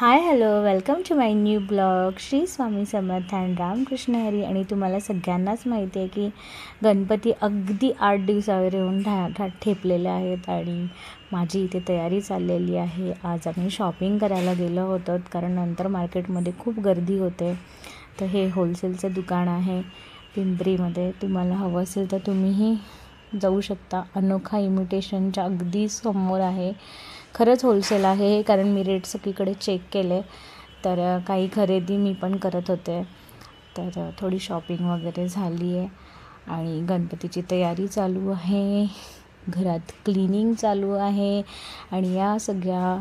High hello welcome to my new blog. Shri Swami Samarth and Ramkrishna Hari. आणि तुम्हाला सगळ्यांनाच माहिती आहे की गणपती अगदी 8 दिवसावर येऊन ठेपलेले आहेत आणि माझी इथे तयारी चाललेली आहे. आज आम्ही शॉपिंग करायला गेलो होतो कारण नंतर मार्केटमध्ये खूप गर्दी होते. तर हे होलसेलचं दुकान आहे पिंपरीमध्ये. तुम्हाला हवं असेल तर तुम्हीही जाऊ शकता. अनोखा इमिटेशनच्या अगदी समोर आहे. खरंच होलसेल आहे कारण मी रेट सगळीकडे चेक केले. तर काही खरेदी मी पण करत होते. तर थोडी शॉपिंग वगैरे झाली आहे आणि गणपतीची तयारी चालू आहे. घरात क्लिनिंग चालू आहे आणि या सगळ्या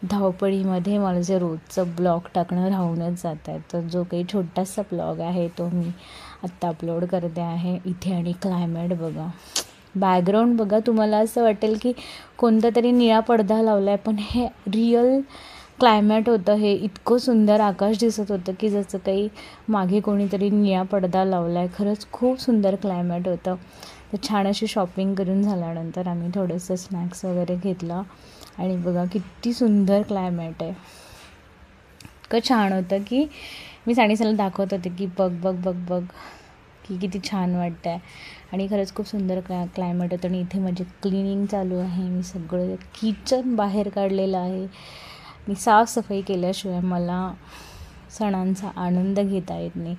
धावपळीमध्ये मला जे रोजचं ब्लॉग टाकणं राहूनच जात आहे. तर जो काही छोटासा ब्लॉग आहे तो मी आत्ता अपलोड करते आहे. इथे आणि क्लायमेट बघा, बॅकग्राऊंड बघा. तुम्हाला असं वाटेल की कोणता तरी निळा पडदा लावला आहे, पण हे रिअल क्लायमेट होतं. हे इतकं सुंदर आकाश दिसत होतं की जसं काही मागे कोणीतरी निळा पडदा लावला आहे. खरंच खूप सुंदर क्लायमेट होतं. तर छान अशी शॉपिंग करून झाल्यानंतर आम्ही थोडंसं स्नॅक्स वगैरे घेतलं आणि बघा किती सुंदर क्लायमेट आहे. इतकं छान होतं की मी सानिसाला दाखवत होते की बघ बघ बघ बघ की किती छान वाटतं आहे. आणि खरंच खूप सुंदर क्लायमेट होतं. आणि इथे माझी क्लिनिंग चालू आहे. मी सगळं किचन बाहेर काढलेलं आहे. मी साफसफाई केल्याशिवाय मला सणांचा आनंद घेता येत नाही.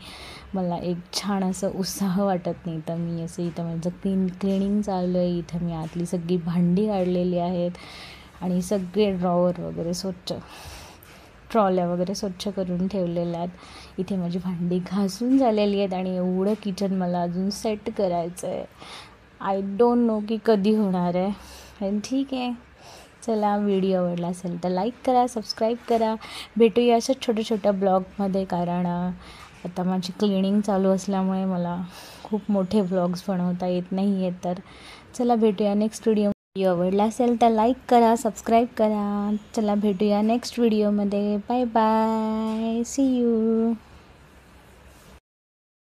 मला एक छान असं उत्साह वाटत नाही. तर मी असं इथं माझं क्लिनिंग चालू आहे. इथं मी आतली सगळी भांडी काढलेली आहेत आणि सगळे ड्रॉवर वगैरे स्वच्छ, ट्रॉल्या वगैरे स्वच्छ करून ठेवलेल्या आहेत. इथे माझी भांडी घासून झालेली आहेत आणि एवढं किचन मला अजून सेट करायचं आहे. आय डोंट नो की कधी होणार आहे. पण ठीक आहे, चला व्हिडिओ आवडला असेल तर लाईक करा, सबस्क्राईब करा. भेटूया अशाच छोट्या छोट्या ब्लॉगमध्ये. कारण आता माझी क्लिनिंग चालू असल्यामुळे मला खूप मोठे ब्लॉग्स बनवता येत नाही आहेत. तर चला भेटूया नेक्स्ट व्हिडिओ. आवडला असेल तर लाईक करा, सबस्क्राईब करा. चला भेटूया नेक्स्ट व्हिडिओमध्ये. Bye bye, see you.